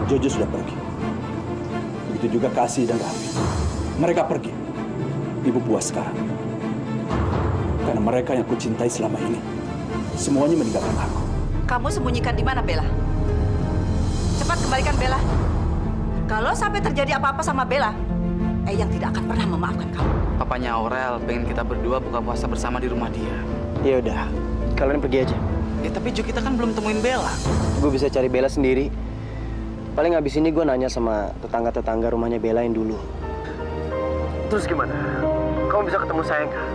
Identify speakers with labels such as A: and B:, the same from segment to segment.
A: Jojo sudah pergi. Begitu juga Kasih dan Raffi. Mereka pergi. Ibu puas sekarang. Karena mereka yang kucintai selama ini, semuanya meninggalkan aku.
B: Kamu sembunyikan di mana, Bella? Cepat kembalikan Bella. Kalau sampai terjadi apa-apa sama Bella, Eyang tidak akan pernah memaafkan kamu.
C: Papanya Aurel pengen kita berdua buka puasa bersama di rumah dia.
D: Ya udah, kalian pergi aja.
C: Ya tapi Jo, kita kan belum temuin Bella.
D: Gue bisa cari Bella sendiri. Paling abis ini gue nanya sama tetangga-tetangga rumahnya Bella yang dulu. Terus gimana? Kamu bisa ketemu saya nggak?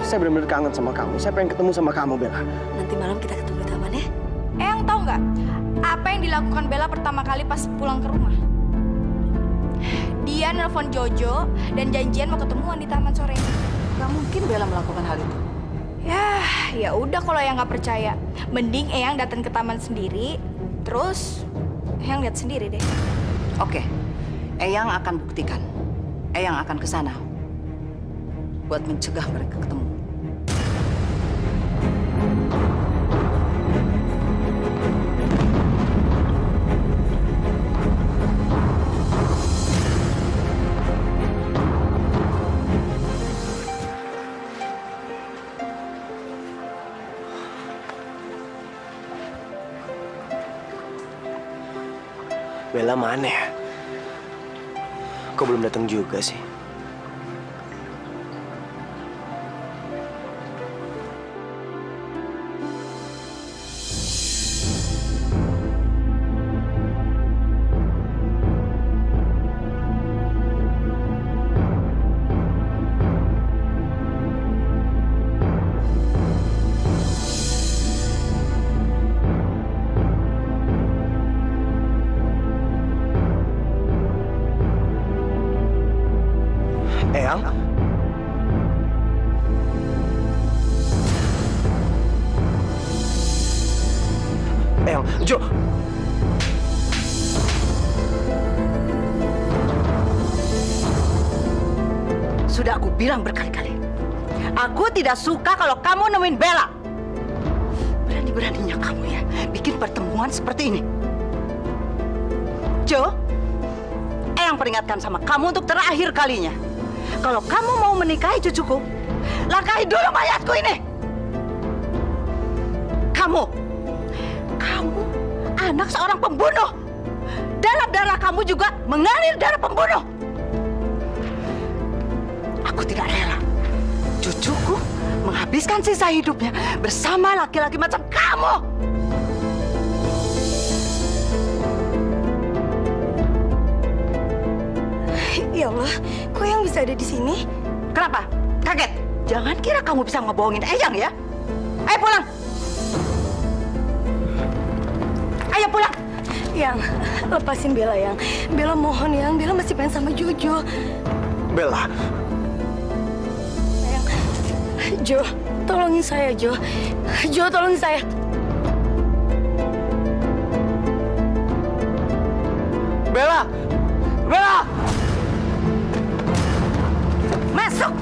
D: Saya benar-benar kangen sama kamu. Saya pengen ketemu sama kamu, Bella.
E: Nanti malam kita ketemu di taman ya.
F: Eyang tahu nggak apa yang dilakukan Bella pertama kali pas pulang ke rumah? Dia nelpon Jojo dan janjian mau ketemuan di taman sore ini.
B: Gak mungkin Bella melakukan hal itu.
F: Ya udah kalau Eyang nggak percaya, mending Eyang datang ke taman sendiri, terus Eyang lihat sendiri deh.
B: Oke, Eyang akan buktikan. Eyang akan ke sana buat mencegah mereka ketemu.
D: Bella mana ya? Kok belum datang juga sih? Eyang? Eyang, Jo!
B: Sudah aku bilang berkali-kali. Aku tidak suka kalau kamu nemuin Bella. Berani-beraninya kamu ya bikin pertemuan seperti ini. Jo, Eyang peringatkan sama kamu untuk terakhir kalinya. Kalau kamu mau menikahi cucuku, langkahi dulu mayatku ini. Kamu anak seorang pembunuh. Dalam darah kamu juga mengalir darah pembunuh. Aku tidak rela cucuku menghabiskan sisa hidupnya bersama laki-laki macam kamu.
E: Ya Allah, kok yang bisa ada di sini?
B: Kenapa? Kaget? Jangan kira kamu bisa ngebohongin Eyang ya. Ayo pulang. Ayo pulang.
E: Yang, lepasin Bella, Yang. Bella mohon, Yang. Bella masih pengen sama Jojo.
D: Bella!
E: Yang, Jo, tolongin saya, Jo. Jo, tolongin saya.
D: Bella! Bella!
B: Masuk.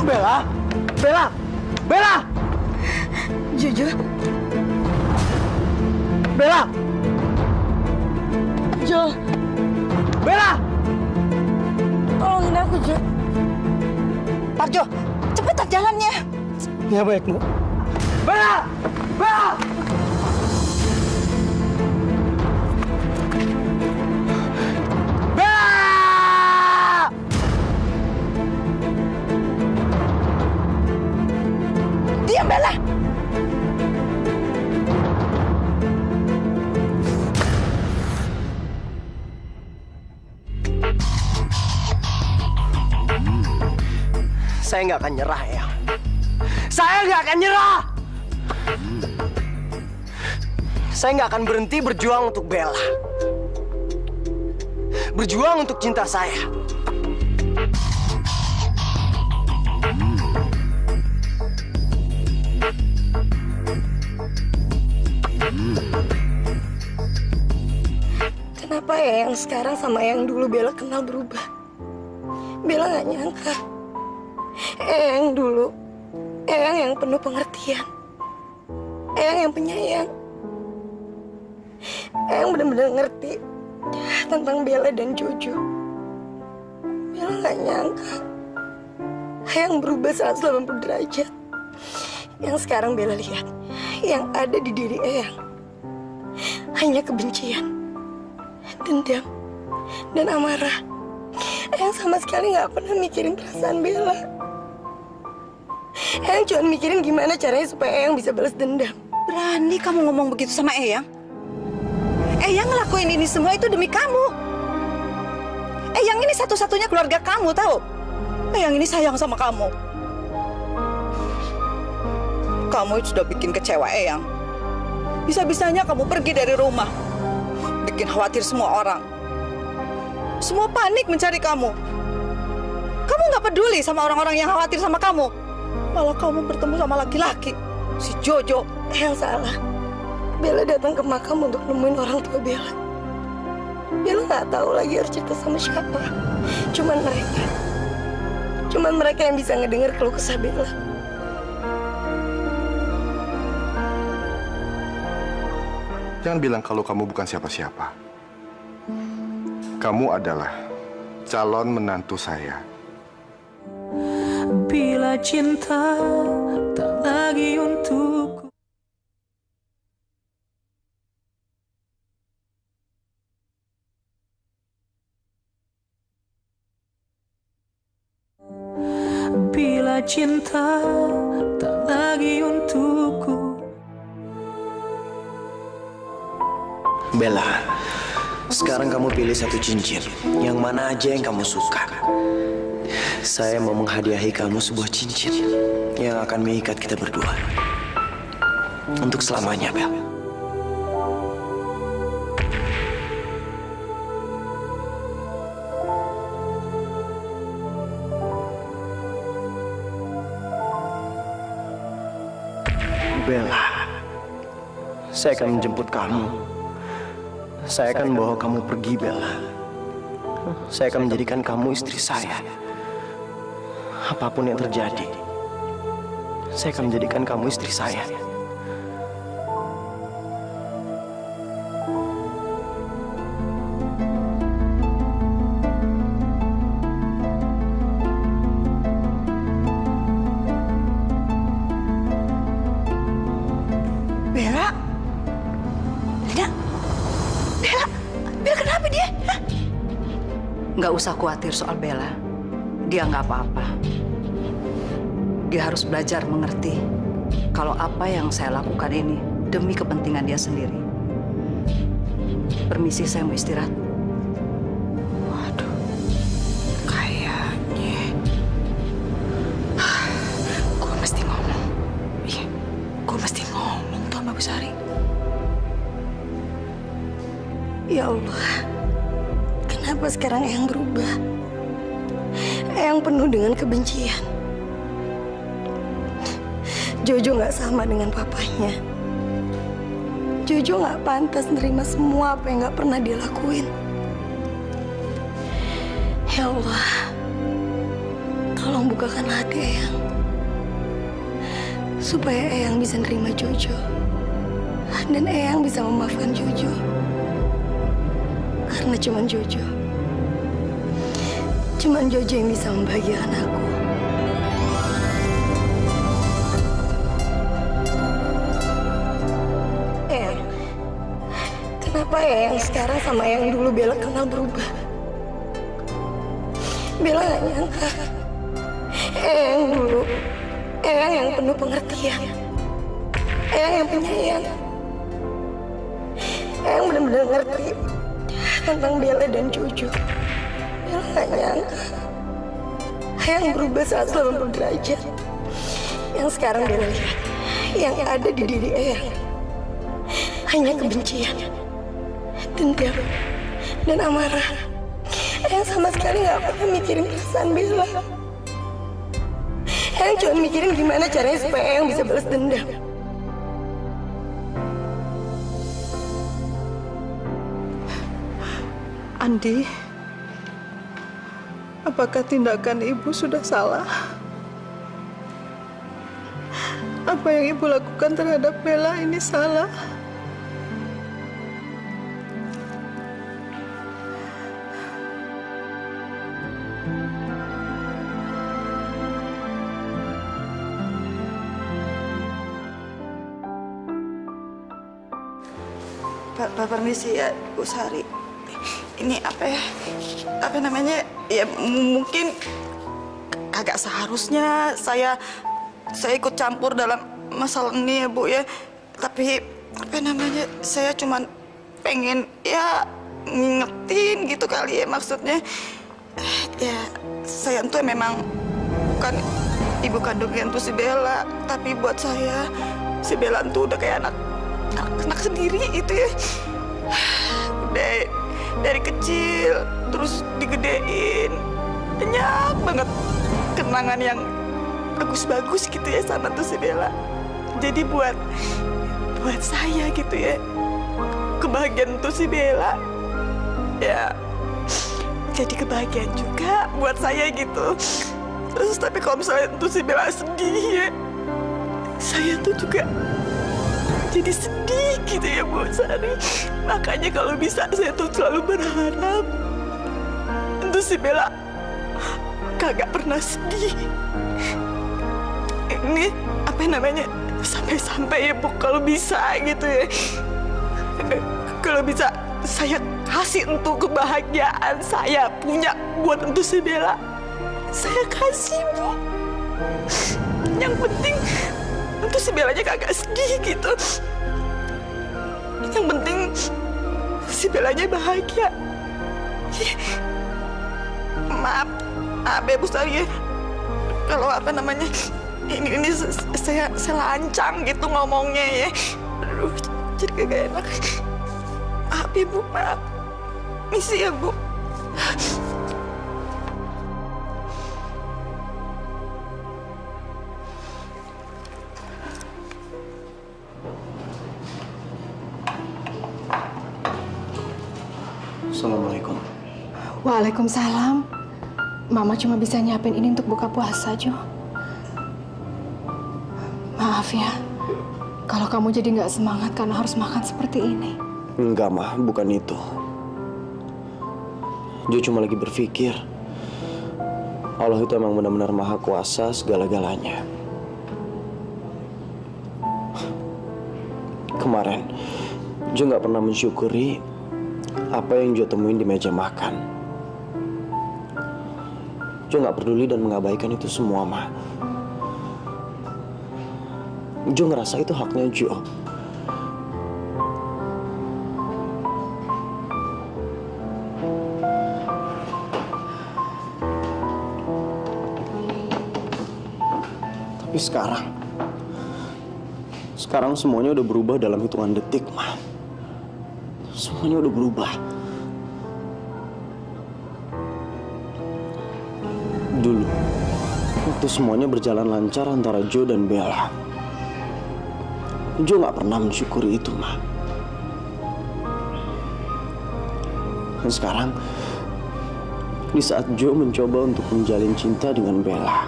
D: Bella! Bella! Bella!
E: Jojo,
D: Bella!
E: Jo,
D: Bella!
E: tolongin aku, Jo.
B: Parjo, cepetan jalannya.
D: Ya baik, Bu. Bella! Bella! Bella!
B: Diam, Bella.
D: Saya nggak akan nyerah, ya. Saya nggak akan nyerah! Saya nggak akan berhenti berjuang untuk Bella. Berjuang untuk cinta saya.
E: Kenapa ya yang sekarang sama yang dulu Bella kenal berubah? Bella nggak nyangka. Yang dulu, yang penuh pengertian. Yang penyayang. Eyang benar-benar ngerti tentang Bella dan Jojo. Bella gak nyangka Eyang berubah 180 derajat. Yang sekarang Bella lihat, yang ada di diri Eyang hanya kebencian, dendam, dan amarah. Eyang sama sekali gak pernah mikirin perasaan Bella. Eyang cuma mikirin gimana caranya supaya Eyang bisa balas dendam.
B: Berani kamu ngomong begitu sama Eyang? Eyang ngelakuin ini semua itu demi kamu. Eyang ini satu-satunya keluarga kamu, tahu? Eyang ini sayang sama kamu. Kamu sudah bikin kecewa Eyang. Bisa-bisanya kamu pergi dari rumah. Bikin khawatir semua orang. Semua panik mencari kamu. Kamu nggak peduli sama orang-orang yang khawatir sama kamu. Malah kamu bertemu sama laki-laki, si Jojo.
E: Eyang salah. Bella datang ke makam untuk nemuin orang tua Bella. Bella nggak tahu lagi harus cerita sama siapa. Cuman mereka yang bisa ngedengar keluh kesah Bella.
G: Jangan bilang kalau kamu bukan siapa-siapa. Kamu adalah calon menantu saya.
H: Bila cinta tak lagi untukku. Bila cinta tak lagi untukku.
D: Bella, sekarang kamu pilih satu cincin. Yang mana aja yang kamu suka. Saya mau menghadiahi kamu sebuah cincin yang akan mengikat kita berdua. Untuk selamanya, Bel. Bella, saya akan menjemput kamu. Saya akan bawa kamu pergi, Bella. Saya akan menjadikan kamu istri saya. Apapun yang terjadi, saya akan menjadikan kamu istri saya.
B: Bella? Bella kenapa dia? Hah? Nggak usah khawatir soal Bella. Dia nggak apa-apa. Dia harus belajar mengerti kalau apa yang saya lakukan ini demi kepentingan dia sendiri. Permisi, saya mau istirahat. Waduh, kayaknya gue mesti ngomong. Iya, gue mesti ngomong tuh sama Bu Sari.
E: Ya Allah, kenapa sekarang Eyang berubah? Eyang penuh dengan kebencian. Jojo nggak sama dengan papanya. Jojo nggak pantas nerima semua apa yang nggak pernah dia lakuin. Ya Allah, tolong bukakan hati Eyang, supaya Eyang bisa nerima Jojo dan Eyang bisa memaafkan Jojo. Karena cuman Jojo yang bisa membahagiakan aku. Eyang, kenapa Eyang sekarang sama yang dulu Bella kenal berubah? Bella gak nyangka Eyang dulu, Eyang yang penuh pengertian, Eyang yang penyayang, Eyang benar-benar ngerti tentang Bella dan Jojo. Bella gak nyangka Eyang berubah 180 derajat. Yang sekarang Bella lihat, yang ada di diri Eyang hanya kebencian, dendam, dan amarah. Eyang sama sekali gak pernah mikirin perasaan Bella. Eyang cuma mikirin gimana caranya supaya Eyang bisa balas dendam.
I: Andi, apakah tindakan ibu sudah salah? Apa yang ibu lakukan terhadap Bella ini salah?
B: Permisi ya, Bu Sari. Ini apa namanya? Ya mungkin agak seharusnya saya ikut campur dalam masalah ini ya, Bu ya. Tapi saya cuman pengen ya ngingetin gitu kali ya, maksudnya. Ya, saya tuh memang bukan ibu kandungnya tuh si Bella, tapi buat saya si Bella tuh udah kayak anak sendiri itu ya. Udah dari kecil terus digedein, banyak banget kenangan yang bagus-bagus gitu ya sama tuh si Bella. Jadi buat saya gitu ya, kebahagiaan tuh si Bella ya jadi kebahagiaan juga buat saya gitu. Terus tapi kalau misalnya tuh si Bella sedih ya, saya tuh juga jadi sedih gitu ya, Bu Sari. Makanya kalau bisa saya tuh selalu berharap untuk si Bella kagak pernah sedih. Ini sampai-sampai ya, Bu, kalau bisa gitu ya. Kalau bisa saya kasih untuk kebahagiaan saya punya buat untuk si Bella. Saya kasih, Bu. Yang penting untuk si Bellanya kagak sedih gitu. Yang penting si Bellanya bahagia. Maaf ya, Bu Sari ya. Kalau ini saya lancang gitu ngomongnya ya. Aduh, jadi kagak enak. Maaf ya, Bu, maaf. Misi ya, Bu.
D: Assalamualaikum.
E: Waalaikumsalam. Mama cuma bisa nyiapin ini untuk buka puasa, Jo. Maaf ya, kalau kamu jadi nggak semangat karena harus makan seperti ini.
D: Enggak, Ma, bukan itu. Jo cuma lagi berpikir Allah itu emang benar-benar maha kuasa segala-galanya. Kemarin Jo nggak pernah mensyukuri apa yang Jo temuin di meja makan. Jo nggak peduli dan mengabaikan itu semua, Ma. Jo ngerasa itu haknya Jo. Tapi sekarang semuanya udah berubah dalam hitungan detik, Ma. Semuanya udah berubah. Dulu, waktu semuanya berjalan lancar antara Jo dan Bella, Jo nggak pernah mensyukuri itu, Ma. Dan sekarang, di saat Jo mencoba untuk menjalin cinta dengan Bella,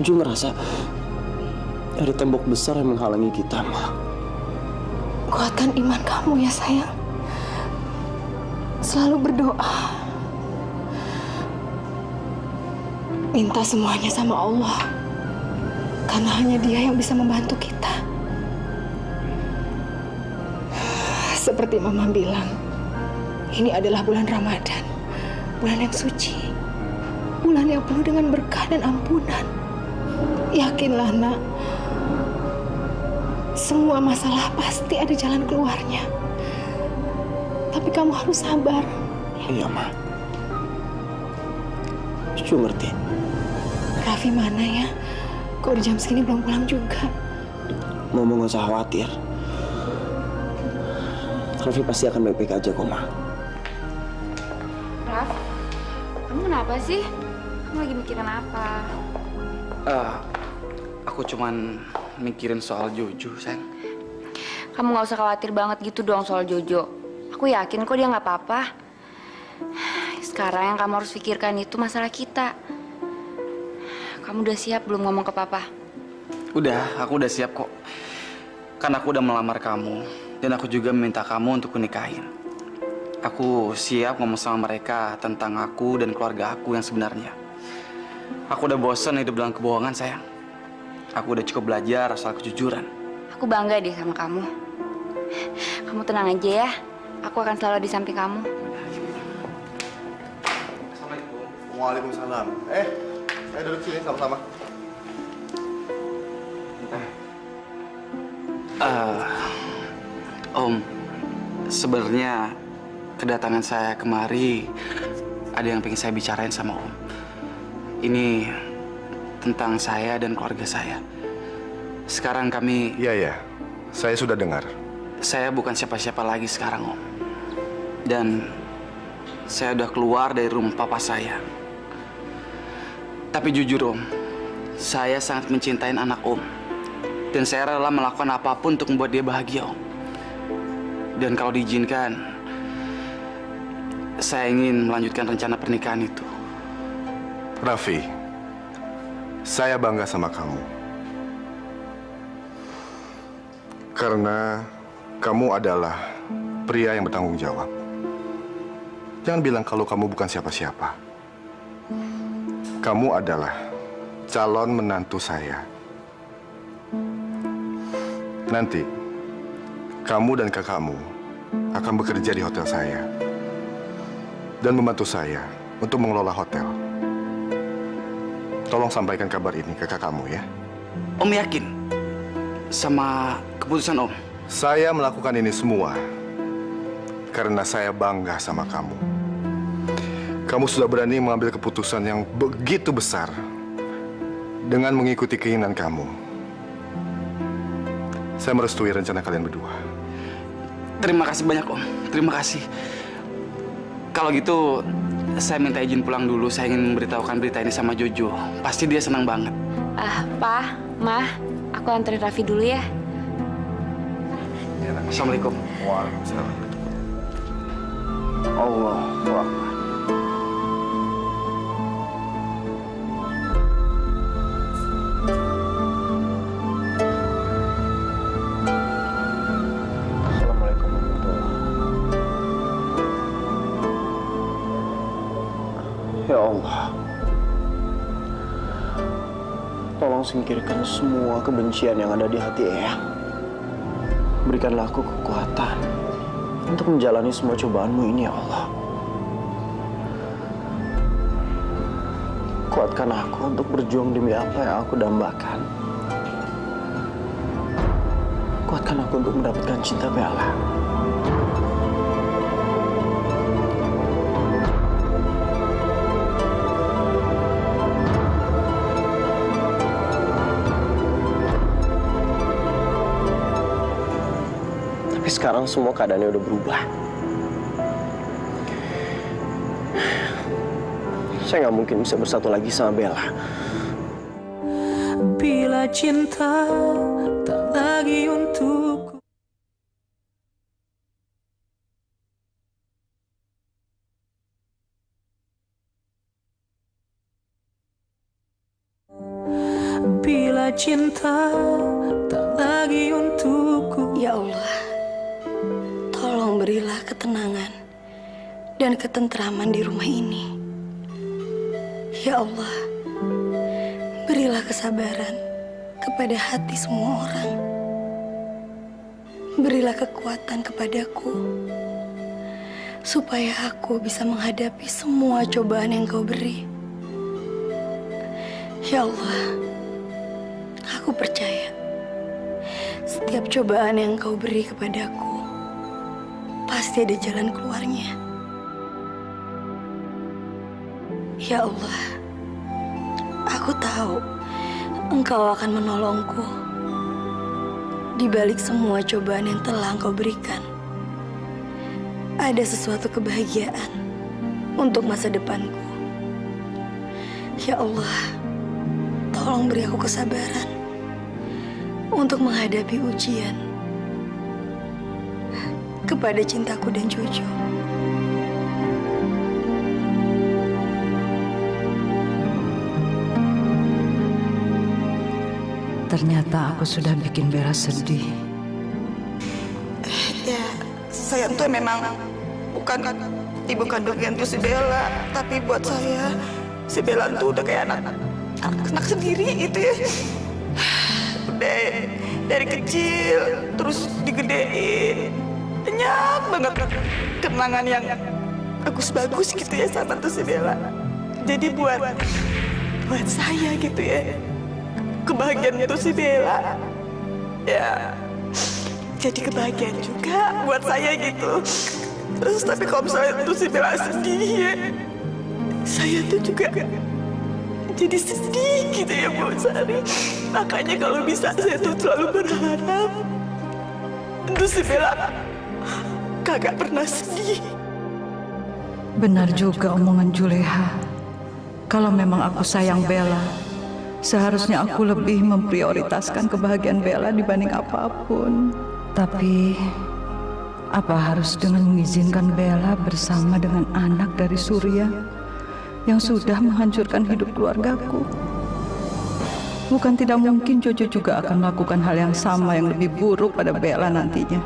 D: Jo ngerasa ada tembok besar yang menghalangi kita, Ma.
E: Kuatkan iman kamu ya, sayang. Selalu berdoa. Minta semuanya sama Allah. Karena hanya Dia yang bisa membantu kita. Seperti Mama bilang, ini adalah bulan Ramadan. Bulan yang suci. Bulan yang penuh dengan berkah dan ampunan. Yakinlah, Nak. Semua masalah pasti ada jalan keluarnya. Tapi kamu harus sabar.
D: Iya, Ma. Jo ngerti.
E: Raffi mana ya? Kok di jam segini belum pulang juga?
D: Mama nggak usah khawatir. Raffi pasti akan baik-baik aja kok, Ma.
F: Raf, kamu kenapa sih? Kamu lagi mikirin apa?
C: Aku cuman mikirin soal Jojo, sayang.
J: Kamu gak usah khawatir banget gitu dong soal Jojo. Aku yakin kok dia gak apa-apa. Sekarang yang kamu harus pikirkan itu masalah kita. Kamu udah siap belum ngomong ke Papa?
C: Aku udah siap kok. Kan aku udah melamar kamu. Dan aku juga meminta kamu untuk kunikahin. Aku siap ngomong sama mereka tentang aku dan keluarga aku yang sebenarnya. Aku udah bosan hidup dalam kebohongan, sayang. Aku udah cukup belajar soal kejujuran.
J: Aku bangga deh sama kamu. Kamu tenang aja ya. Aku akan selalu di samping kamu.
C: Assalamualaikum.
G: Waalaikumsalam. Duduk sini sama-sama.
C: Om, sebenarnya kedatangan saya kemari ada yang pengen saya bicarain sama Om. Ini tentang saya dan keluarga saya. Sekarang kami...
G: Iya. Saya sudah dengar.
C: Saya bukan siapa-siapa lagi sekarang, Om. Dan saya udah keluar dari rumah papa saya. Tapi jujur, Om, saya sangat mencintai anak Om. Dan saya rela melakukan apapun untuk membuat dia bahagia, Om. Dan kalau diizinkan, saya ingin melanjutkan rencana pernikahan itu.
G: Raffi, saya bangga sama kamu. Karena kamu adalah pria yang bertanggung jawab. Jangan bilang kalau kamu bukan siapa-siapa. Kamu adalah calon menantu saya. Nanti, kamu dan kakakmu akan bekerja di hotel saya. Dan membantu saya untuk mengelola hotel. Tolong sampaikan kabar ini ke kakakmu ya.
C: Om yakin sama keputusan Om?
G: Saya melakukan ini semua karena saya bangga sama kamu. Kamu sudah berani mengambil keputusan yang begitu besar dengan mengikuti keinginan kamu. Saya merestui rencana kalian berdua.
C: Terima kasih banyak, Om. Terima kasih. Kalau gitu, saya minta izin pulang dulu. Saya ingin memberitahukan berita ini sama Jojo. Pasti dia senang banget.
J: Pa, Ma, aku anterin Raffi dulu ya.
C: Assalamualaikum.
G: Waalaikumsalam.
D: Allahu Akbar. Assalamualaikum warahmatullahi. Ya Allah, tolong singkirkan semua kebencian yang ada di hati Eyang. Berikanlah aku kekuatan untuk menjalani semua cobaanmu ini, ya Allah. Kuatkan aku untuk berjuang demi apa yang aku dambakan. Kuatkan aku untuk mendapatkan cinta Bella. Tapi sekarang semua keadaannya udah berubah. Saya nggak mungkin bisa bersatu lagi sama Bella.
H: Bila cinta tak lagi untukku. Bila cinta tak lagi untukku.
E: Ya Allah, tolong berilah ketenangan dan ketentraman di rumah ini. Ya Allah, berilah kesabaran kepada hati semua orang. Berilah kekuatan kepadaku, supaya aku bisa menghadapi semua cobaan yang Kau beri. Ya Allah, aku percaya setiap cobaan yang Kau beri kepadaku pasti ada jalan keluarnya. Ya Allah, aku tahu Engkau akan menolongku di balik semua cobaan yang telah Engkau berikan. Ada sesuatu kebahagiaan untuk masa depanku. Ya Allah, tolong beri aku kesabaran untuk menghadapi ujian kepada cintaku dan Jojo.
I: Ternyata aku sudah bikin Bella sedih.
B: Ya, saya tuh memang bukan ibu kandungnya tuh si Bella, tapi buat saya si Bella tuh udah kayak anak sendiri gitu ya. Udah dari kecil terus digedein. Banyak banget kenangan yang bagus-bagus gitu ya sama tuh si Bella. Jadi buat saya gitu ya, kebahagiaan itu si Bella ya jadi kebahagiaan juga buat saya gitu. Terus tapi kalau misalnya itu si Bella sedih ya, saya tuh juga jadi sedih gitu ya Bu Sari. Makanya kalau bisa saya tuh selalu berharap itu si Bella kagak pernah sedih.
I: Benar juga omongan Juleha. Kalau memang aku sayang Bella, seharusnya aku lebih memprioritaskan kebahagiaan Bella dibanding apapun. Tapi, apa harus dengan mengizinkan Bella bersama dengan anak dari Surya yang sudah menghancurkan hidup keluargaku? Bukan tidak mungkin Jojo juga akan melakukan hal yang sama yang lebih buruk pada Bella nantinya.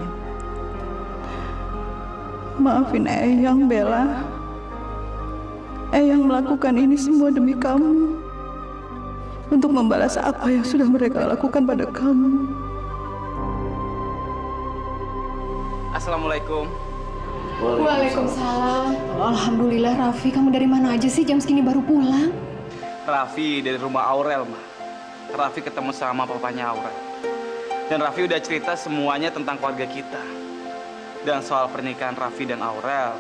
I: Maafin Eyang, Bella. Eyang melakukan ini semua demi kamu. Untuk membalas apa yang sudah mereka lakukan pada kamu.
C: Assalamualaikum.
K: Waalaikumsalam. Alhamdulillah Raffi, kamu dari mana aja sih? Jam segini baru pulang.
C: Raffi dari rumah Aurel, Ma. Raffi ketemu sama papanya Aurel. Dan Raffi udah cerita semuanya tentang keluarga kita. Dan soal pernikahan Raffi dan Aurel,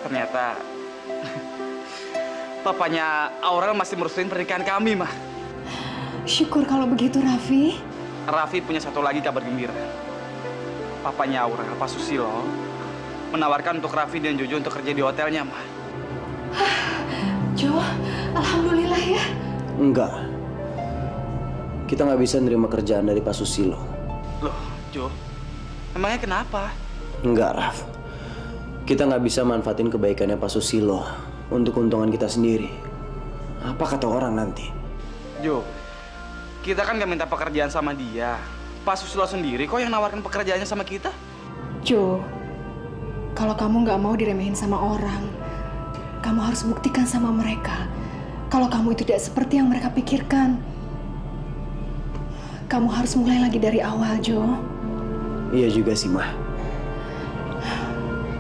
C: ternyata papanya Aurel masih merestuin pernikahan kami, Ma.
K: Syukur kalau begitu, Raffi.
C: Raffi punya satu lagi kabar gembira. Papanya Aurel, Pak Susilo, menawarkan untuk Raffi dan Jojo untuk kerja di hotelnya, Ma.
K: Jo, alhamdulillah ya.
D: Enggak. Kita nggak bisa nerima kerjaan dari Pak Susilo.
C: Loh, Jo, emangnya kenapa?
D: Enggak, Raf. Kita nggak bisa manfaatin kebaikannya Pak Susilo untuk keuntungan kita sendiri. Apa kata orang nanti?
C: Jo, kita kan gak minta pekerjaan sama dia. Pak Susilo sendiri kok yang nawarkan pekerjaannya sama kita.
K: Jo, kalau kamu nggak mau diremehin sama orang, kamu harus buktikan sama mereka kalau kamu itu tidak seperti yang mereka pikirkan. Kamu harus mulai lagi dari awal, Jo.
D: Iya juga sih, Mah.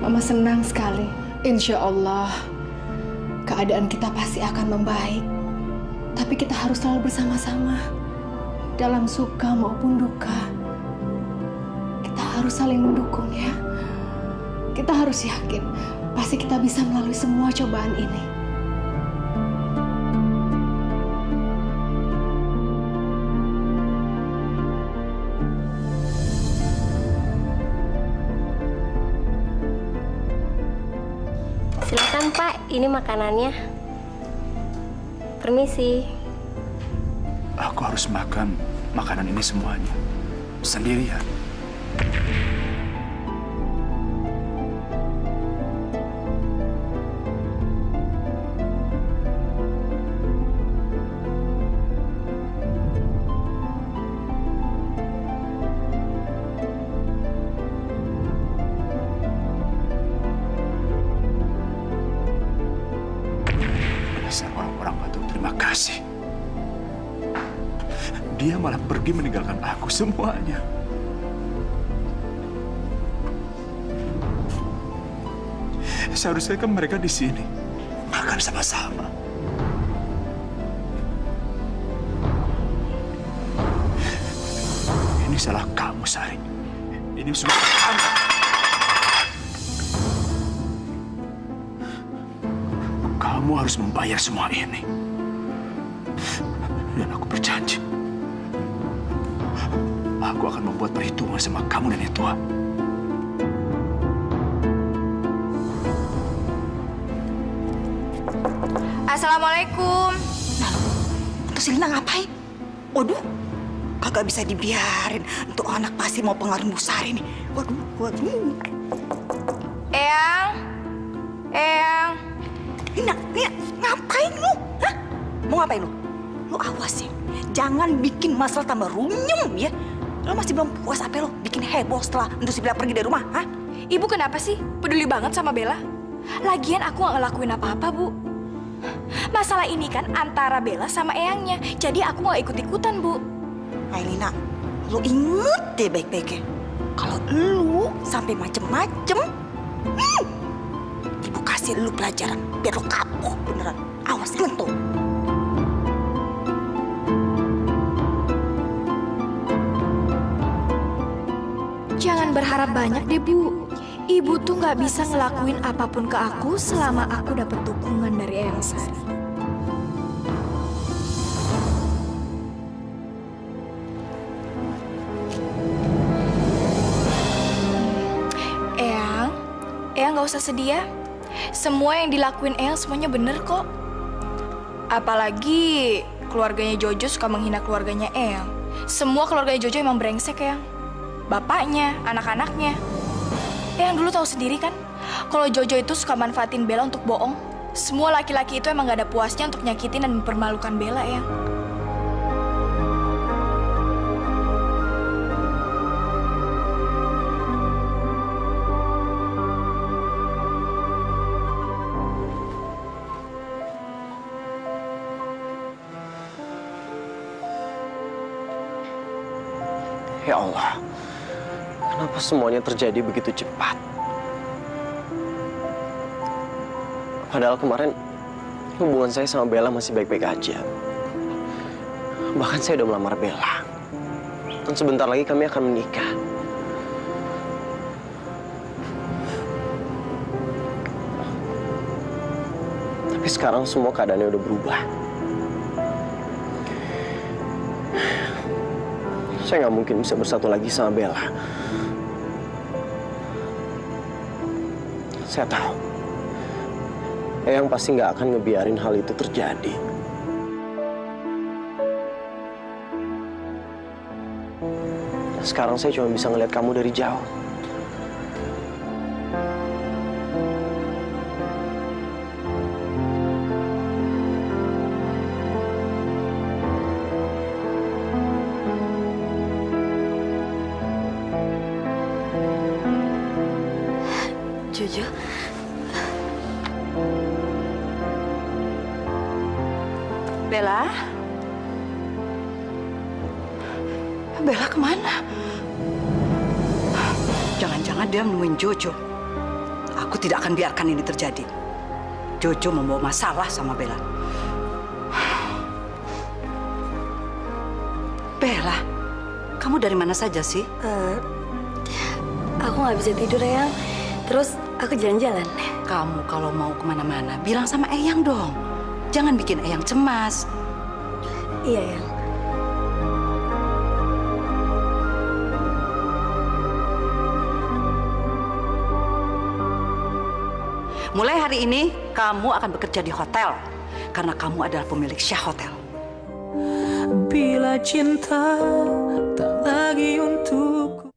K: Mama senang sekali. Insya Allah, keadaan kita pasti akan membaik. Tapi kita harus selalu bersama-sama. Dalam suka maupun duka. Kita harus saling mendukung ya. Kita harus yakin, pasti kita bisa melalui semua cobaan ini.
L: Silakan Pak, ini makanannya. Permisi.
A: Aku harus makan makanan ini semuanya. Sendirian. Dasar orang-orang gak tahu terima kasih. Dia malah pergi meninggalkan aku semuanya. Seharusnya kan mereka di sini makan sama-sama. Ini salah kamu, Sari. Ini semua kamu. Kamu harus membayar semua ini. Dan aku berjanji, aku akan membuat perhitungan sama kamu dan Etua.
F: Assalamualaikum.
B: Tuh si Lina ngapain? Waduh, kagak bisa dibiarin. Untuk anak pasti mau pengaruh Bu Sari nih. Waduh.
F: Eyang. Eyang.
B: Lina, ngapain lu? Hah? Mau ngapain lu? Lu awas ya, jangan bikin masalah tambah runyem ya. Lu masih belum puas apa lu bikin heboh setelah untuk si Bella pergi dari rumah, hah?
F: Ibu kenapa sih peduli banget sama Bella? Lagian aku gak ngelakuin apa-apa, Bu. Masalah ini kan antara Bella sama Eyangnya. Jadi aku gak ikut-ikutan, Bu.
B: Hai Lina,
E: Lu inget deh baik-baiknya. Kalau lu sampai macem-macem, ibu kasih lu pelajaran biar lu kapok beneran. Awas lentur.
F: Jangan berharap banyak deh, Bu. Ibu tuh nggak bisa ngelakuin apapun ke aku selama aku dapat dukungan dari Eyang Sari. Eyang nggak usah sedih ya. Semua yang dilakuin Eyang semuanya bener kok. Apalagi keluarganya Jojo suka menghina keluarganya Eyang. Semua keluarganya Jojo emang brengsek, Eyang. Bapaknya, anak-anaknya. Eyang dulu tahu sendiri kan, kalau Jojo itu suka manfaatin Bella untuk bohong. Semua laki-laki itu emang gak ada puasnya untuk nyakitin dan mempermalukan Bella, Eyang.
D: Ya Allah, kenapa semuanya terjadi begitu cepat? Padahal kemarin hubungan saya sama Bella masih baik-baik aja. Bahkan saya udah melamar Bella. Dan sebentar lagi kami akan menikah. Tapi sekarang semua keadaannya udah berubah. Saya nggak mungkin bisa bersatu lagi sama Bella. Saya tahu, Eyang pasti nggak akan ngebiarin hal itu terjadi. Sekarang saya cuma bisa ngeliat kamu dari jauh.
E: Jojo.
I: Bella? Bella kemana? Jangan-jangan dia nemuin Jojo. Aku tidak akan biarkan ini terjadi. Jojo membawa masalah sama Bella. Bella, kamu dari mana saja sih?
E: Aku nggak bisa tidur, Eyang. Terus aku jalan-jalan.
I: Kamu kalau mau kemana-mana, bilang sama Eyang dong. Jangan bikin Eyang cemas.
E: Iya, Eyang.
I: Mulai hari ini, kamu akan bekerja di hotel. Karena kamu adalah pemilik Syah Hotel.
H: Bila cinta tak lagi untukku.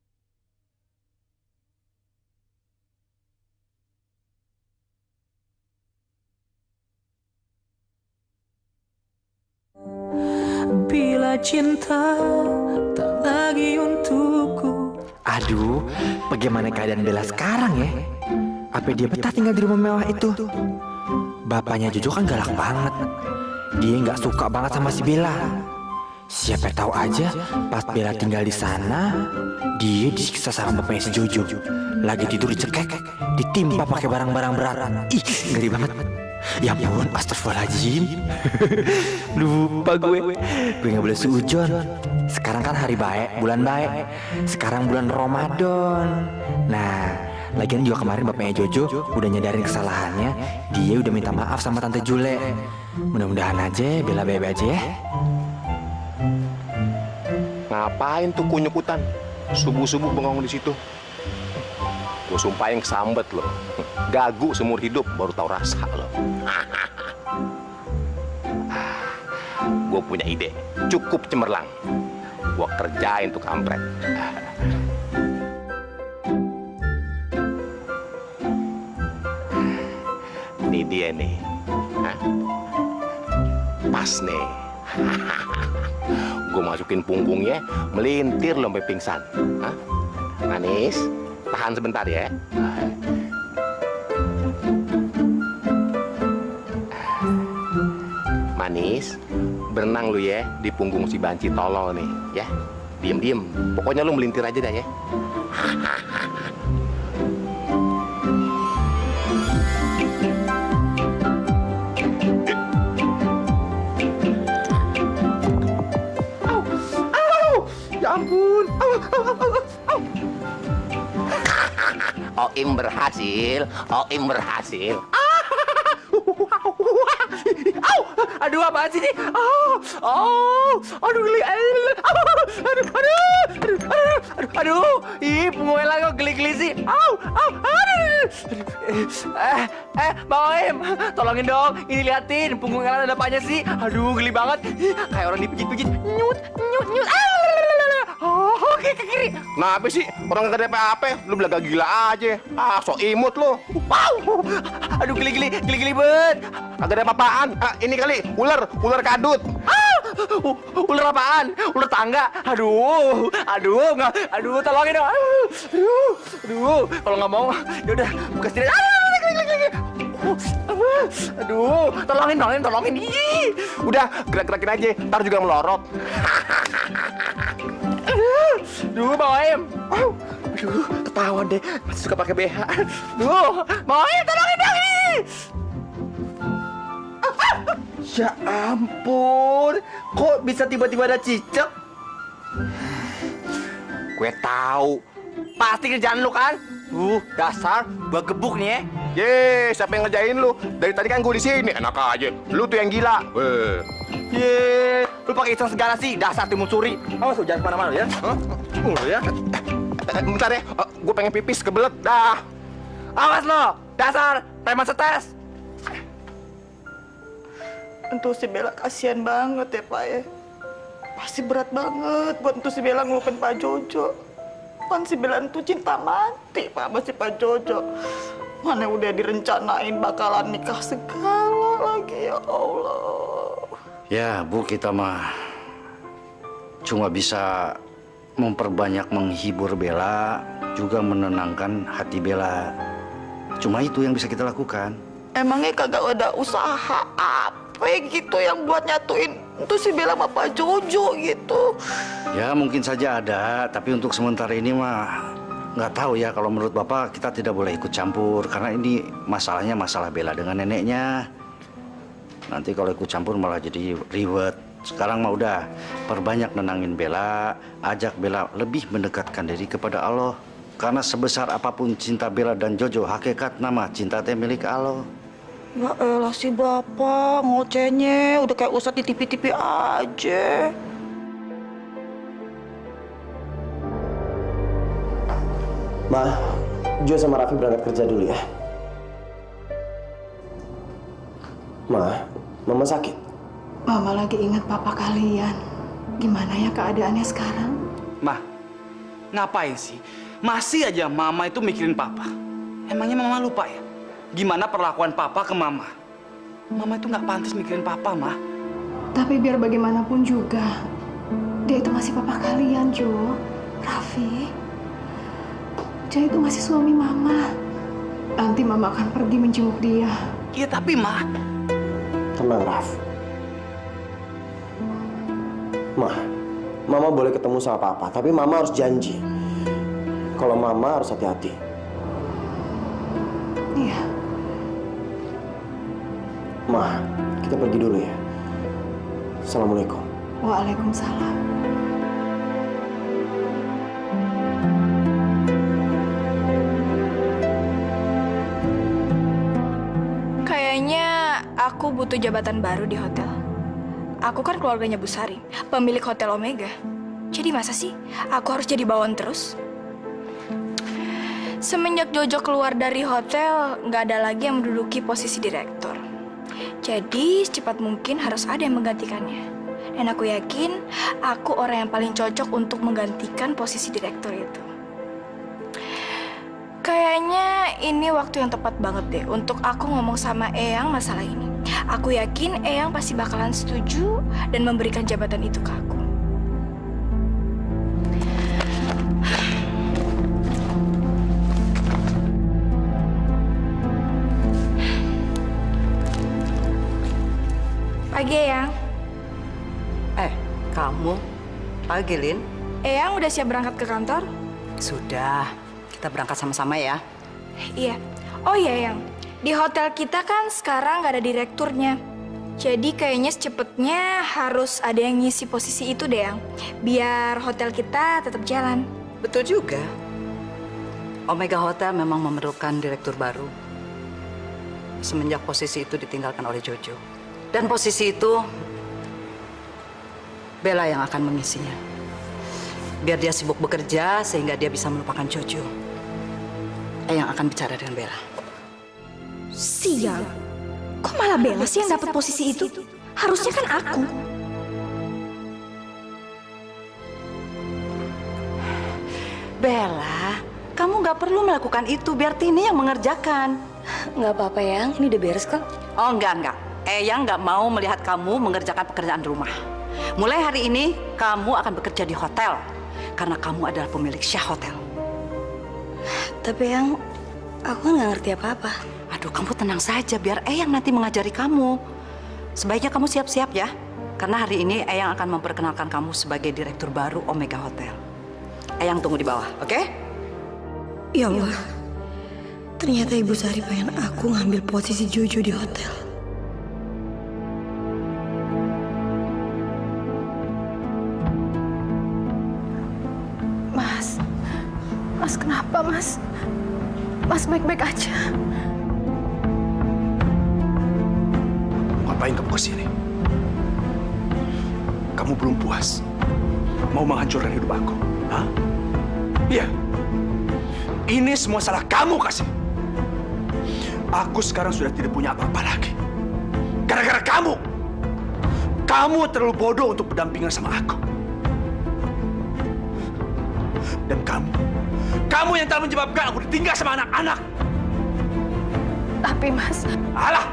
H: Bila cinta tak lagi untukku.
L: Aduh, bagaimana keadaan Bella sekarang ya? Apa dia betah tinggal di rumah mewah itu? Bapaknya Jojo kan galak banget. Dia nggak suka banget sama si Bella. Siapa tahu aja pas Bella tinggal di sana, dia disiksa sama bapaknya si Jojo. Lagi tidur dicekek, ditimpa pakai barang-barang berat. Ih, ngeri banget. Ya ampun, astagfirullahaladzim. Lupa gue nggak boleh suujon. Sekarang kan hari baik, bulan baik. Sekarang bulan Ramadan. Nah, lagian juga kemarin bapaknya Jojo udah nyadarin kesalahannya. Dia udah minta maaf sama Tante Jule. Mudah-mudahan aja Bella baik-baik aja ya.
G: Ngapain tuh kunyukutan? Subuh-subuh bengong di situ. Gue sumpahin kesambet loh. Gagu seumur hidup baru tahu rasa loh. Gue punya ide, cukup cemerlang. Gue kerjain tuh kampret. Ini dia nih. Hah? Pas nih. Gue masukin punggungnya, melintir lo sampai pingsan. Hah? Manis, tahan sebentar ya. Manis, berenang lu ya di punggung si banci tolol nih, ya.
M: Diem. Pokoknya lu melintir aja dah ya. Ya ampun. Oim berhasil.
L: Aduh, apaan sih ini? Aduh, geli. Ih, punggung Ella kok geli-geli sih. Bang Oim, tolongin dong. Ini liatin, punggung Ella ada apanya sih? Aduh, geli banget. Kayak orang dipijit-pijit. Nyut. Oke, ke kiri.
M: Nah, apa sih? Orang nggak ada apa-apa, lu belaga gila aja. So imut lu.
L: Wow. Aduh, geli banget.
M: Agak ada apa-apaan. Ini kali ular kadut.
L: Ular apaan? Ular tangga. Aduh, tolongin dong. Kalau nggak mau, yaudah buka sendiri. Aduh, tolongin. Ih.
M: Udah, gerak-gerakin aja. Ntar juga melorot.
L: Aduh, Bang Oim. Aduh, ketahuan deh. Masih suka pakai BH. Aduh, Bang Oim, tolongin dong ini. Ya ampun, kok bisa tiba-tiba ada cicak? Gue tahu, pasti kerjaan lu kan? Dasar, gua gebuk nih ya.
M: Ye, siapa yang ngerjain lu? Dari tadi kan gue di sini, enak aja. Lu tuh yang gila.
L: Ye, lu pakai iseng segala sih, dasar timun suri. Awas lu jangan kemana-mana ya. Ya.
M: Bentar ya, gue pengen pipis kebelet. Dah.
L: Awas lo, dasar preman stres.
B: Entuh si Bella kasihan banget ya Pak ya. Pasti berat banget buat entuh si Bella ngelupain Pak Jojo. Kan si Bella itu cinta mati Pak sama si Pak Jojo. Mana udah direncanain bakalan nikah segala lagi ya Allah.
N: Ya Bu, kita mah cuma bisa memperbanyak menghibur Bella, juga menenangkan hati Bella. Cuma itu yang bisa kita lakukan.
B: Emangnya kagak ada usaha apa gitu yang buat nyatuin itu si Bella sama Pak Jojo gitu?
N: Ya mungkin saja ada, tapi untuk sementara ini mah nggak tahu ya. Kalau menurut Bapak kita tidak boleh ikut campur, karena ini masalahnya masalah Bella dengan neneknya. Nanti kalau ikut campur malah jadi ribet. Sekarang mah udah perbanyak nenangin Bella, ajak Bella lebih mendekatkan diri kepada Allah. Karena sebesar apapun cinta Bella dan Jojo, hakikat nama cinta teh milik Allah.
B: Ya elah si Bapak ngocehnya udah kayak ustadz di TV-TV aja.
D: Ma, Jo sama Raffi berangkat kerja dulu ya. Ma, Mama sakit.
K: Mama lagi ingat papa kalian. Gimana ya keadaannya sekarang?
C: Mah, ngapain sih? Masih aja Mama itu mikirin Papa. Emangnya Mama lupa ya? Gimana perlakuan Papa ke Mama? Mama itu nggak pantas mikirin Papa, Mah.
K: Tapi biar bagaimanapun juga, dia itu masih papa kalian, Jo. Raffi. Dia itu masih suami Mama. Nanti Mama akan pergi menjenguk dia.
C: Iya, tapi Mah.
D: Tenang, Raf. Mama boleh ketemu sama Papa, tapi Mama harus janji. Kalau Mama harus hati-hati.
K: Iya.
D: Ma, kita pergi dulu ya. Assalamualaikum.
K: Waalaikumsalam.
F: Kayaknya aku butuh jabatan baru di hotel. Aku kan keluarganya Bu Sari, pemilik Hotel Omega. Jadi masa sih aku harus jadi bawahan terus? Semenjak Jojo keluar dari hotel, nggak ada lagi yang menduduki posisi direktur. Jadi secepat mungkin harus ada yang menggantikannya. Dan aku yakin aku orang yang paling cocok untuk menggantikan posisi direktur itu. Kayaknya ini waktu yang tepat banget deh untuk aku ngomong sama Eyang masalah ini. Aku yakin Eyang pasti bakalan setuju dan memberikan jabatan itu ke aku. Pagi, Eyang.
O: Kamu? Pagi, Lin.
F: Eyang udah siap berangkat ke kantor?
B: Sudah, kita berangkat sama-sama ya.
F: Iya. Oh iya, Eyang. Di hotel kita kan sekarang nggak ada direkturnya. Jadi kayaknya secepetnya harus ada yang ngisi posisi itu deh, Eyang. Biar hotel kita tetap jalan.
B: Betul juga. Omega Hotel memang memerlukan direktur baru. Semenjak posisi itu ditinggalkan oleh Jojo. Dan posisi itu Bella yang akan mengisinya. Biar dia sibuk bekerja sehingga dia bisa melupakan Jojo. Yang akan bicara dengan Bella.
F: Sial. Kok malah Bella sih yang dapat posisi itu? Harusnya kan aku.
B: Bella, kamu nggak perlu melakukan itu. Biar Tini yang mengerjakan.
E: Nggak apa-apa, Yang. Ini udah beres kok.
B: Oh, enggak. Eyang nggak mau melihat kamu mengerjakan pekerjaan rumah. Mulai hari ini, kamu akan bekerja di hotel. Karena kamu adalah pemilik Syah Hotel.
E: Tapi Yang, aku nggak ngerti apa-apa.
B: Aduh, kamu tenang saja. Biar Eyang nanti mengajari kamu. Sebaiknya kamu siap-siap ya. Karena hari ini Eyang akan memperkenalkan kamu sebagai direktur baru Omega Hotel. Eyang tunggu di bawah, oke?
E: Ya Allah, ternyata Ibu Sari pengen aku ngambil posisi Jojo di hotel.
K: Mas kenapa Mas? Mas baik-baik aja.
A: Ngapain kamu kesini? Kamu belum puas? Mau menghancurkan hidup aku? Hah? Iya. Ini semua salah kamu, Kasih. Aku sekarang sudah tidak punya apa-apa lagi. Gara-gara kamu. Kamu terlalu bodoh untuk berdampingan sama aku. Dan kamu yang telah menyebabkan aku ditinggal sama anak-anak.
K: Tapi Mas...
A: Alah,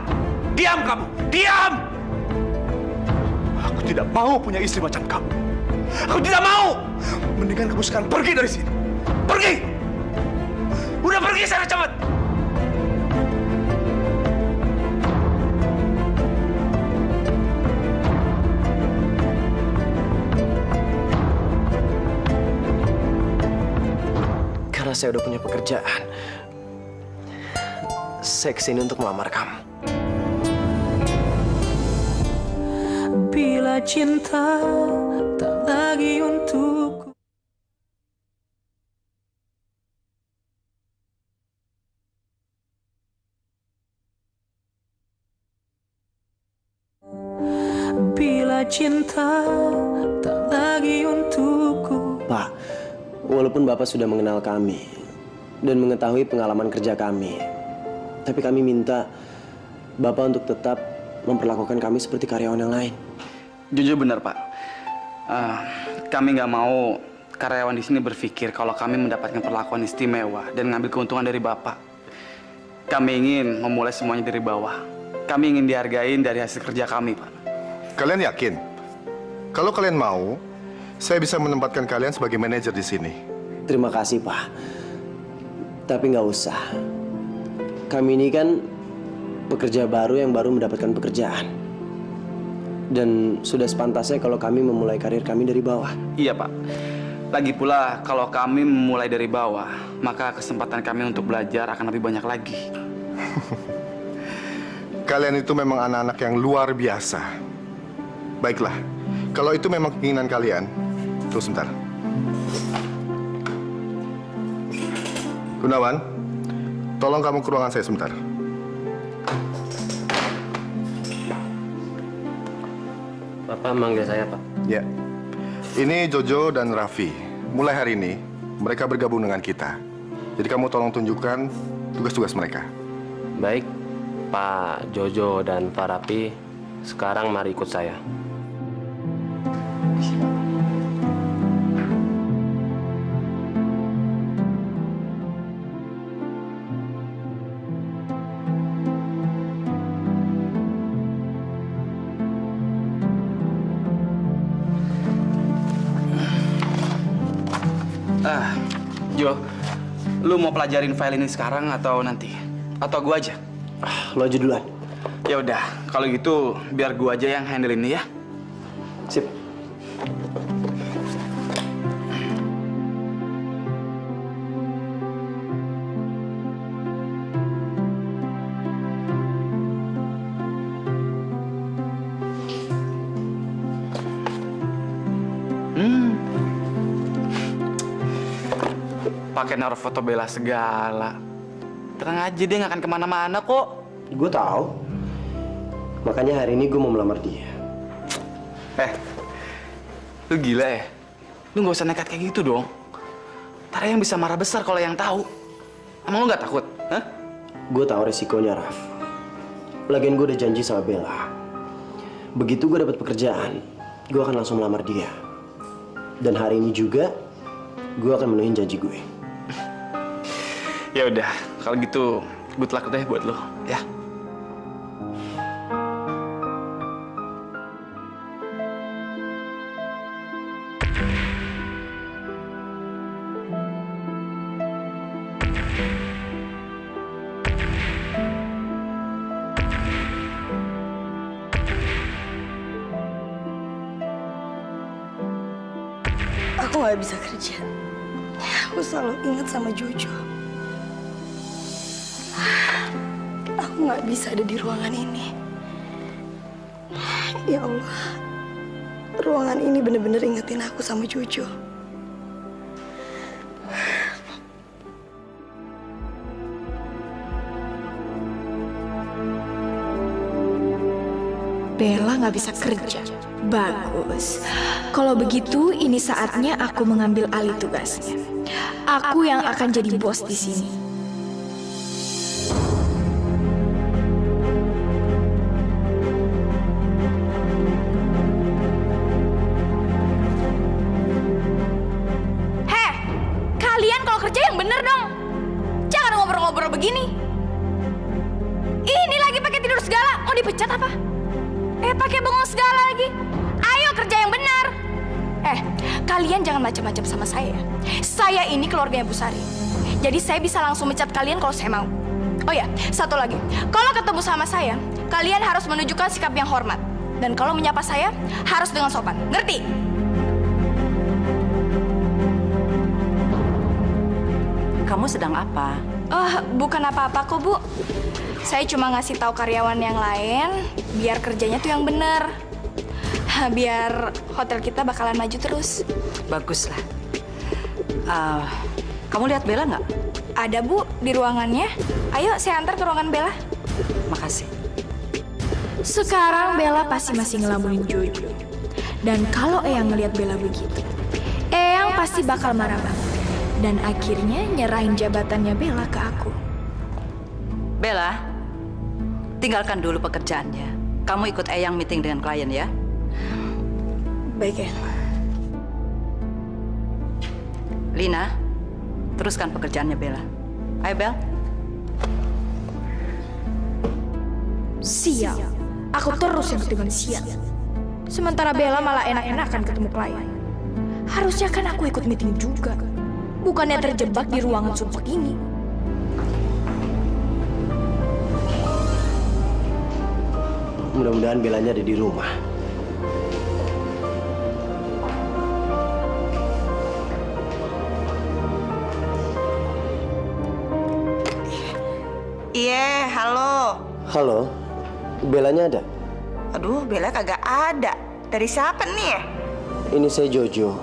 A: diam kamu, diam! Aku tidak mau punya istri macam kamu. Aku tidak mau. Mendingan kamu sekarang pergi dari sini. Pergi! Udah pergi sana cepat!
D: Karena saya udah punya pekerjaan, saya kesini untuk melamar kamu.
H: Bila cinta tak lagi untukku. Bila cinta tak lagi untukku.
D: Pak, walaupun Bapak sudah mengenal kami dan mengetahui pengalaman kerja kami, tapi kami minta Bapak untuk tetap memperlakukan kami seperti karyawan yang lain.
C: Jujur benar, Pak. Kami nggak mau karyawan di sini berpikir kalau kami mendapatkan perlakuan istimewa dan ngambil keuntungan dari Bapak. Kami ingin memulai semuanya dari bawah. Kami ingin dihargain dari hasil kerja kami, Pak.
G: Kalian yakin? Kalau kalian mau, saya bisa menempatkan kalian sebagai manajer di sini.
D: Terima kasih, Pak. Tapi nggak usah. Kami ini kan pekerja baru yang baru mendapatkan pekerjaan. Dan sudah sepantasnya kalau kami memulai karir kami dari bawah.
C: Iya, Pak. Lagi pula, kalau kami memulai dari bawah, maka kesempatan kami untuk belajar akan lebih banyak lagi.
G: Kalian itu memang anak-anak yang luar biasa. Baiklah, kalau itu memang keinginan kalian, tunggu sebentar. Gunawan, tolong kamu ke ruangan saya sebentar.
D: Bapak manggil saya, Pak.
G: Ya, ini Jojo dan Raffi. Mulai hari ini, mereka bergabung dengan kita. Jadi kamu tolong tunjukkan tugas-tugas mereka.
O: Baik, Pak Jojo dan Pak Raffi, sekarang mari ikut saya.
C: Jo, lu mau pelajarin file ini sekarang atau nanti? Atau gua aja?
D: Lo aja duluan.
C: Ya udah, kalau gitu biar gua aja yang handle ini ya.
D: Sip.
C: Pakai naruh foto Bella segala. Tenang aja, dia nggak akan kemana-mana kok.
D: Gue tahu. Makanya hari ini gue mau melamar dia.
C: Lu gila ya? Lu nggak usah nekat kayak gitu dong. Ntar yang bisa marah besar kalau yang tahu. Emang lu nggak takut? Hah?
D: Gue tahu resikonya, Raf. Lagian gue udah janji sama Bella. Begitu gue dapat pekerjaan, gue akan langsung melamar dia. Dan hari ini juga, gue akan menuhin janji gue.
C: Ya udah, kalau gitu good luck deh buat lo, ya.
E: Aku nggak bisa kerja. Aku selalu ingat sama Jojo. Aku nggak bisa ada di ruangan ini. Ya Allah, ruangan ini bener-bener ingetin aku sama Jojo.
F: Bella nggak bisa kerja. Bagus. Kalau begitu, ini saatnya aku mengambil alih tugasnya. Aku yang akan jadi bos di sini. Heh, kalian kalau kerja yang bener dong. Jangan ngobrol-ngobrol begini. Ini lagi pakai tidur segala, mau dipecat apa? Pakai bengong segala lagi. Ayo kerja yang benar. Kalian jangan macam-macam sama saya. Saya ini keluarganya Bu Sari. Jadi saya bisa langsung mencat kalian kalau saya mau. Oh ya, satu lagi. Kalau ketemu sama saya, kalian harus menunjukkan sikap yang hormat. Dan kalau menyapa saya, harus dengan sopan. Ngerti?
P: Kamu sedang apa?
F: Oh, bukan apa-apa kok, Bu. Saya cuma ngasih tahu karyawan yang lain biar kerjanya tuh yang bener. Biar hotel kita bakalan maju terus.
P: Baguslah. Kamu lihat Bella nggak?
F: Ada, Bu, di ruangannya. Ayo, saya antar ke ruangan Bella.
P: Makasih.
F: Sekarang Bella pasti masih ngelamunin Jojo. Dan kalau Eyang ngelihat Bella begitu, Eyang pasti bakal marah banget. Dan akhirnya nyerahin jabatannya Bella ke aku.
P: Bella, tinggalkan dulu pekerjaannya. Kamu ikut Eyang meeting dengan klien ya.
E: Baik ya.
P: Lina, teruskan pekerjaannya Bella. Ayo Bel.
F: Sial, aku terus yang dengan sial. Sementara Bella malah enak-enakan ketemu klien. Harusnya kan aku ikut meeting juga. Bukannya terjebak di ruangan sumpek ini.
D: Mudah-mudahan Bellanya ada di rumah.
B: Iya, halo.
D: Halo, Bellanya ada?
B: Aduh, Bella kagak ada. Dari siapa nih ya?
D: Ini saya Jojo.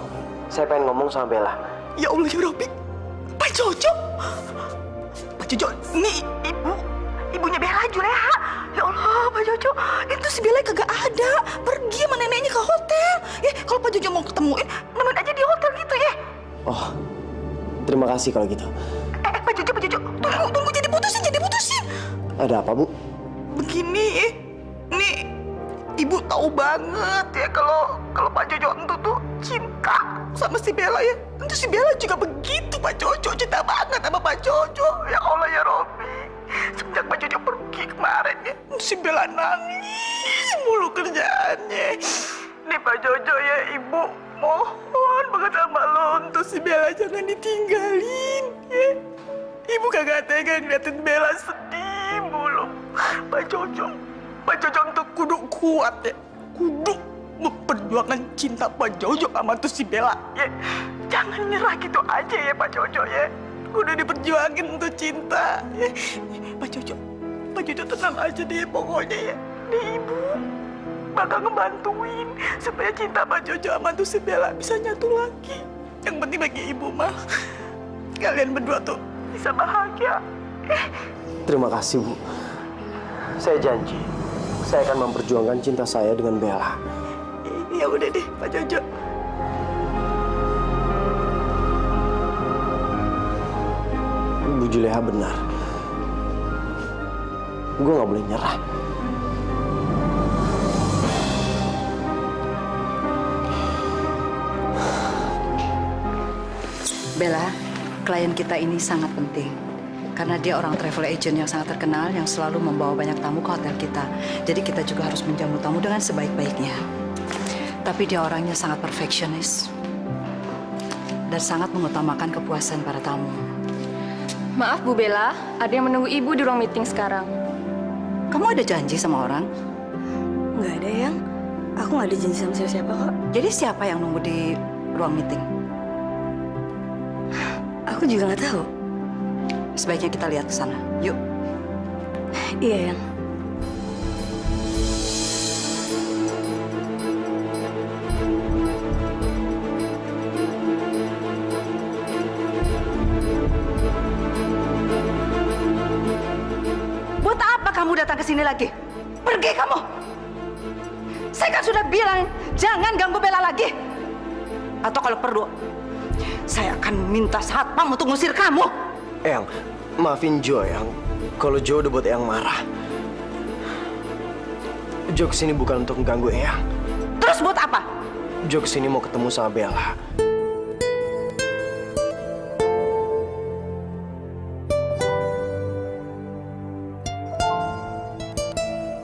D: Saya pengen ngomong sama Bella.
B: Ya Allah, ya Robby. Pak Jojo. Pak Jojo, ini ibunya Bella, Juleha. Ya Allah, Pak Jojo. Itu si Bella kagak ada. Pergi sama neneknya ke hotel. Kalau Pak Jojo mau ketemuin, nemuin aja di hotel gitu ya.
D: Oh, terima kasih kalau gitu.
B: Pak Jojo. Tunggu, jadi putusin.
D: Ada apa, Bu?
B: Begini, nih Ibu tahu banget ya kalau Pak Jojo itu tuh cinta sama si Bella ya. Tentu si Bella juga begitu, Pak Jojo cinta banget sama Pak Jojo. Ya Allah ya Robby. Sejak Pak Jojo pergi kemarin ya, si Bella nangis mulu kerjaannya. Nih Pak Jojo ya, Ibu mohon banget sama lo untuk si Bella jangan ditinggalin ya. Ibu kagak tega ngeliatin Bella sedih mulu. Pak Jojo untuk kudu kuat ya. Kudu memperjuangkan cinta Pak Jojo sama tuh si Bella ya. Jangan nyerah gitu aja ya Pak Jojo ya. Udah diperjuangin untuk cinta ya. Pak Jojo tenang aja deh pokoknya ya. Nih Ibu
H: bakal ngebantuin supaya cinta Pak Jojo sama tuh si Bella bisa nyatu lagi. Yang penting bagi ibu mah, kalian berdua tuh bisa bahagia.
D: Terima kasih, Bu. Saya janji, saya akan memperjuangkan cinta saya dengan Bella.
H: Ya udah deh, Pak Jojo.
D: Bu Juleha benar. Gue nggak boleh nyerah.
P: Bella, klien kita ini sangat penting. Karena dia orang travel agent yang sangat terkenal yang selalu membawa banyak tamu ke hotel kita. Jadi kita juga harus menjamu tamu dengan sebaik-baiknya. Tapi dia orangnya sangat perfeksionis. Dan sangat mengutamakan kepuasan para tamu.
F: Maaf Bu Bella, ada yang menunggu Ibu di ruang meeting sekarang.
P: Kamu ada janji sama orang?
E: Nggak ada, Yang. Aku nggak ada janji sama siapa-siapa kok.
P: Jadi siapa yang nunggu di ruang meeting?
E: Aku juga nggak tahu.
P: Sebaiknya kita lihat ke sana. Yuk.
E: Iya, Yang.
P: Buat apa kamu datang ke sini lagi? Pergi kamu! Saya kan sudah bilang, jangan ganggu Bella lagi. Atau kalau perlu, saya akan minta satpam untuk ngusir kamu.
D: Eyang, maafin Jo, Eyang. Kalau Jo udah buat Eyang marah. Jo kesini bukan untuk mengganggu Eyang.
P: Terus buat apa?
D: Jo kesini mau ketemu sama Bella.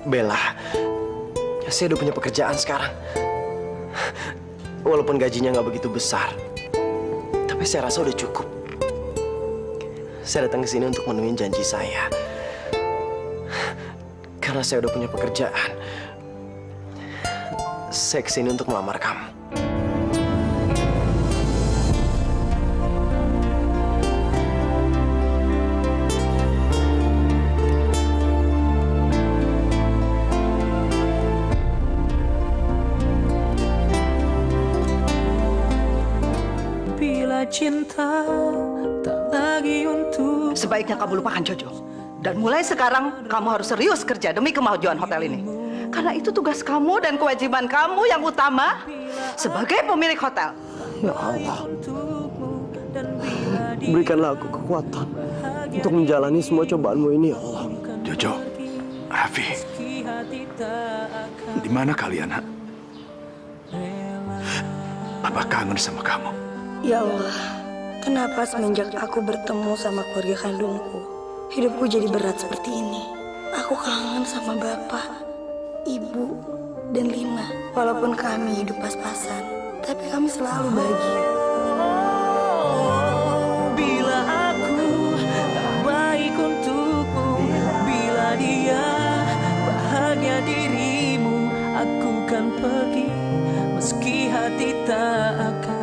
D: Bella, saya udah punya pekerjaan sekarang. Walaupun gajinya nggak begitu besar, tapi saya rasa udah cukup. Saya datang ke sini untuk memenuhi janji saya. Karena saya udah punya pekerjaan, saya kesini untuk melamar kamu.
H: Bila cinta tak lagi untuk...
P: Sebaiknya kamu lupakan Jojo. Dan mulai sekarang kamu harus serius kerja demi kemajuan hotel ini. Karena itu tugas kamu dan kewajiban kamu yang utama sebagai pemilik hotel.
D: Ya Allah, berikanlah aku kekuatan untuk menjalani semua cobaanmu ini, ya Allah.
A: Jojo, Raffi, di mana kalian, ha? Apa kangen sama kamu?
E: Ya Allah, kenapa semenjak aku bertemu sama keluarga kandungku, hidupku jadi berat seperti ini? Aku kangen sama bapak, ibu, dan Lina. Walaupun kami hidup pas-pasan, tapi kami selalu bahagia.
H: Bila aku tak baik untukmu, bila dia bahagia dirimu, aku kan pergi meski hati tak akan